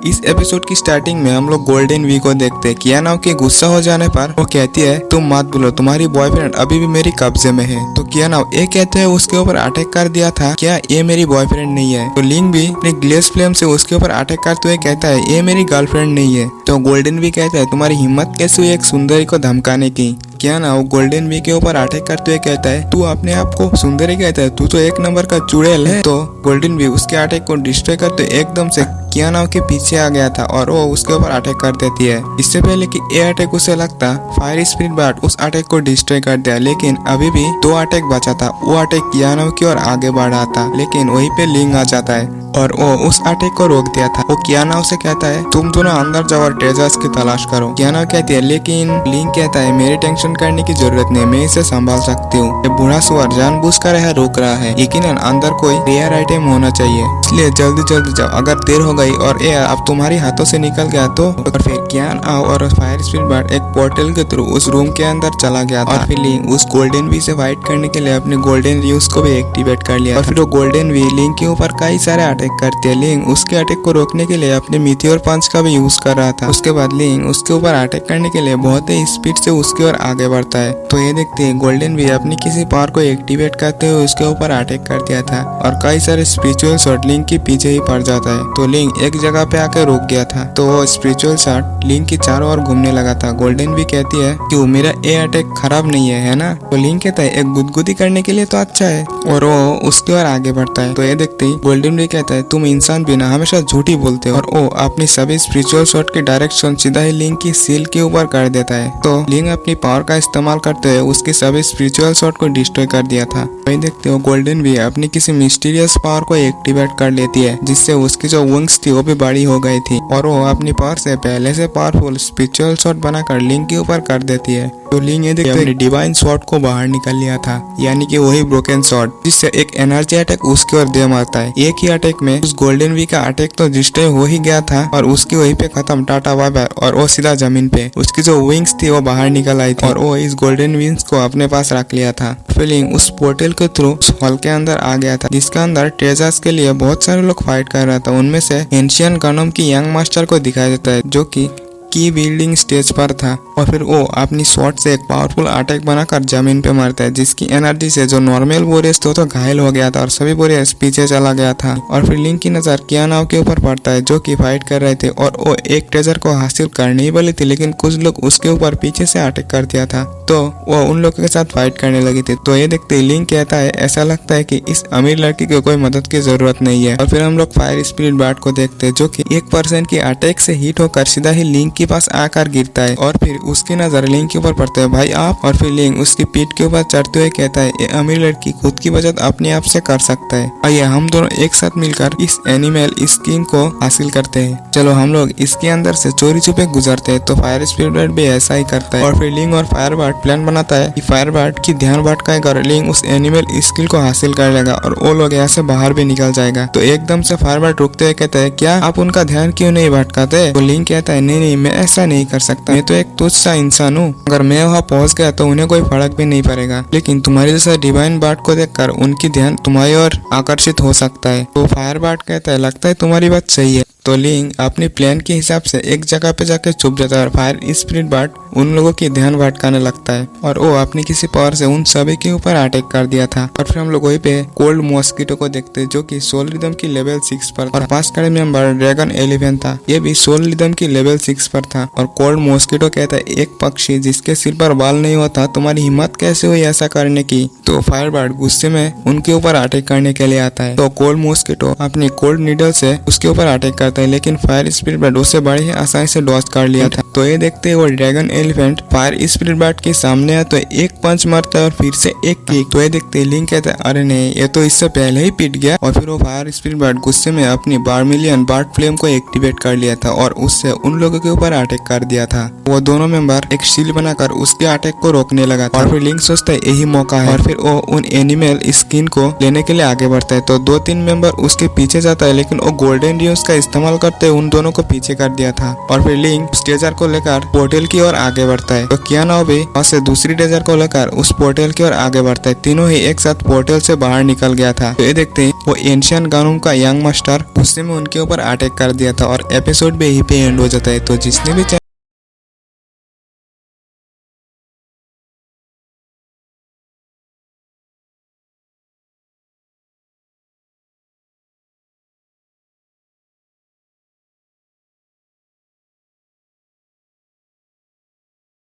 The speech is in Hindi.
इस एपिसोड की स्टार्टिंग में हम लोग गोल्डन वी को देखते हैं। कियाना के गुस्सा हो जाने पर वो कहती है तुम मत बोलो, तुम्हारी बॉयफ्रेंड अभी भी मेरी कब्जे में है। तो कियाना ये कहते हैं उसके ऊपर अटैक कर दिया था, क्या ये मेरी बॉयफ्रेंड नहीं है? तो लिंग भी अपने ग्लेस फ्लेम से उसके ऊपर अटैक करते हुए कहता है ये मेरी गर्लफ्रेंड नहीं है। तो गोल्डन वी कहता है तुम्हारी हिम्मत कैसे हुई एक सुंदरी को धमकाने की? कियाना वो गोल्डन वी के ऊपर अटैक करते हुए कहता है तू अपने आप को सुंदरी कहता है, तू तो एक नंबर का चुड़ैल है। तो गोल्डन वी उसके अटैक को डिस्ट्रॉय करते एकदम से कियाना के पीछे आ गया था और वो उसके ऊपर अटैक कर देती है। इससे पहले कि ये अटैक उसे लगता फायर स्पिरिट बट उस अटैक को डिस्ट्रॉय कर दिया, लेकिन अभी भी 2 अटैक बचा था। वो अटैक कियाना की ओर आगे बढ़ा था, लेकिन वहीं पे लिंग आ जाता है और वो उस अटैक को रोक दिया था। वो कियाना से कहता है तुम दोनों अंदर जाओ और ट्रेजर्स की तलाश करो। कियाना कहती है लेकिन लिंग कहता है मेरी टेंशन करने की जरूरत नहीं, मैं इसे संभाल सकती हूँ। ये बूढ़ा सुअर जानबूझकर यह रोक रहा है, यकीनन अंदर कोई रेयर आइटम होना चाहिए, इसलिए जल्दी जल्दी जाओ। अगर देर हो गई और ये अब तुम्हारी हाथों से निकल गया तो। और फिर कियाना और फायर स्पिरिट बर्ड एक पोर्टल के थ्रू उस रूम के अंदर चला गया था और फिर लिंग उस गोल्डन वी से फाइट करने के लिए अपने गोल्डन रिव्यूज को भी एक्टिवेट कर लिया। और फिर वो गोल्डन वी लिंग के ऊपर कई सारे अटैक करती है। लिंग उसके अटैक को रोकने के लिए अपने मीथियोर पंच का भी यूज कर रहा था। उसके बाद लिंग उसके ऊपर अटैक करने के लिए बहुत ही स्पीड से उसकी ओर आगे बढ़ता है। तो ये देखते हैं गोल्डन वी अपनी किसी पावर को एक्टिवेट करते हुए उसके ऊपर अटैक कर दिया था और कई सारे स्पिरिचुअल शॉट लिंग के पीछे ही पड़ जाता है। तो लिंग एक जगह पे आकर रुक गया था, तो वो स्पिरिचुअल शॉट लिंग की चारों ओर घूमने लगा था। गोल्डन वी कहती है क्यों मेरा ये अटैक खराब नहीं है ना? तो लिंग कहता है एक गुदगुदी करने के लिए तो अच्छा है और वो उसकी ओर आगे बढ़ता है। तो ये देखते ही गोल्डन वी कहता है तुम इंसान भी ना हमेशा झूठी बोलते हो, और वो अपनी सभी स्पिरिचुअल शॉट की डायरेक्शन सीधा ही लिंग की सील के ऊपर कर देता है। तो लिंग अपनी पावर का इस्तेमाल करते हुए उसकी सभी स्पिरिचुअल शॉट को डिस्ट्रॉय कर दिया था। वही देखते हो गोल्डन वी अपनी किसी मिस्टीरियस पावर को एक्टिवेट कर लेती है, जिससे उसकी जो विंग्स थी वो भी बड़ी हो गई थी और वो अपनी पावर से पहले से पावरफुल स्पिरिचुअल शॉट बनाकर लिंग के ऊपर कर देती है। तो लिंग ये देखते अपनी डिवाइन शॉट को बाहर निकाल लिया था, यानी कि वही ब्रोकन शॉट, जिससे एक एनर्जी अटैक उसकी ओर दे मारता है। एक ही अटैक में उस गोल्डन वी का अटैक तो डिस्ट्रॉय हो ही गया था और उसकी वहीं पे खत्म, टाटा बाय बाय, और वो सीधा जमीन पे उसकी जो विंग्स थी वो बाहर निकल आई थी और वो इस गोल्डन विंग्स को अपने पास रख लिया था। फिर लिंग उस पोर्टल के थ्रू उस हॉल के अंदर आ गया था, जिसके अंदर ट्रेजर्स के लिए बहुत सारे लोग फाइट कर रहा था। उनमें से एंशियन गनम की यंग मास्टर को दिखाया जाता है, जो की बिल्डिंग स्टेज पर था और फिर वो अपनी शॉट से एक पावरफुल अटैक बनाकर जमीन पे मारता है, जिसकी एनर्जी से जो नॉर्मल वॉरियर्स थे तो घायल हो गया था और सभी वॉरियर्स पीछे चला गया था। और फिर लिंग की नजर कियाना के ऊपर पड़ता है, जो कि फाइट कर रहे थे और वो एक ट्रेजर को हासिल करने ही वाली थी, लेकिन कुछ लोग उसके ऊपर पीछे से अटैक कर दिया था, तो वो उन लोगों के साथ फाइट करने लगी थी। तो ये देखते लिंग कहता है ऐसा लगता है कि इस अमीर लड़की को कोई मदद की जरूरत नहीं है। और फिर हम लोग फायर स्पिरिट बर्ड को देखते हैं, जो कि 1% की अटैक से हिट होकर सीधा ही लिंग के पास आकर गिरता है और फिर उसकी नजर लिंग के ऊपर पड़ता है, भाई आप। और फिर लिंग उसकी पीठ के ऊपर चढ़ते हुए कहता है ये अमीर लड़की खुद की बचत अपने आप से कर सकता है, आइए हम दोनों एक साथ मिलकर इस एनिमल स्किन को हासिल करते हैं। चलो हम लोग इसके अंदर से चोरी छुपे गुजरते हैं। तो फायर स्पिरिट बर्ड भी ऐसा ही करता है और फिर लिंग और फायर बर्ड प्लान बनाता है कि फायर बर्ड की ध्यान भटकाएगा और लिंग उस एनिमल स्किल को हासिल कर लेगा और वो लोग यहाँ से बाहर भी निकल जाएगा। तो एकदम से फायर बर्ड रुकते हुए कहता है क्या आप उनका ध्यान क्यों नहीं भटकाते? तो लिंग कहता है नहीं मैं ऐसा नहीं कर सकता, मैं तो एक तुच्छ सा इंसान हूँ, अगर मैं वहाँ पहुँच गया तो उन्हें कोई फर्क भी नहीं पड़ेगा, लेकिन तुम्हारे जैसा डिवाइन बर्ड को देखकर उनकी ध्यान तुम्हारी ओर आकर्षित हो सकता है। तो फायर बर्ड कहता है लगता है तुम्हारी बात सही है। तो लिंग अपने प्लान के हिसाब से एक जगह पे जाकर छुप जाता है और फायर स्पिरिट बर्ड उन लोगों की ध्यान भटकाने लगता है और वो अपनी किसी पावर से उन सभी के ऊपर अटैक कर दिया था। और फिर हम लोग वहीं पे कोल्ड मॉस्किटो को देखते हैं, जो कि सोल रिदम की लेवल 6 पर और 5 खड़े मेंबर ड्रैगन एलिफेंट था, ये भी सोल रिदम की लेवल 6 पर था। और कोल्ड मॉस्किटो कहता है एक पक्षी जिसके सिर पर बाल नहीं होता, तुम्हारी हिम्मत कैसे हुई ऐसा करने की? तो फायर बर्ड गुस्से में उनके ऊपर अटैक करने के लिए आता है। तो कोल्ड मॉस्किटो अपनी कोल्ड नीडल से उसके ऊपर अटैक करता है, लेकिन फायर स्पिरिट बर्ड उससे बड़े ही आसानी से डॉज कर लिया था। तो ये देखते वो dragon elephant fire spirit bird के सामने है तो एक पंच मारता है और फिर से एक किक। तो ये देखते लिंग कहता है अरे नहीं ये तो इससे पहले ही पिट गया। और फिर वो फायर स्पिरिट बर्ड गुस्से में अपनी बारमिलियन बर्ड फ्लेम को एक्टिवेट कर लिया था और उससे उन लोगों के ऊपर अटैक कर दिया था। वो दोनों मेंबर एक शील्ड बनाकर उसके अटैक को रोकने लगा था और फिर लिंग सोचता है यही मौका है और फिर वो उन एनिमल स्किन को लेने के लिए आगे बढ़ता है। तो 2-3 मेंबर उसके पीछे जाता है, लेकिन वो गोल्डन रियोस का इस्तेमाल इस्तेमाल करते उन दोनों को पीछे कर दिया था। और फिर लिंक उस डेजर को लेकर पोर्टल की ओर आगे बढ़ता है, तो कियानो भी वहाँ से दूसरी डेजर को लेकर उस पोर्टल की ओर आगे बढ़ता है। तीनों ही एक साथ पोर्टल से बाहर निकल गया था। तो ये देखते हैं वो एंशियंट गानों का यंग मास्टर गुस्से में उनके ऊपर अटैक कर दिया था और एपिसोड भी यहीं पे एंड हो जाता है। तो जिसने भी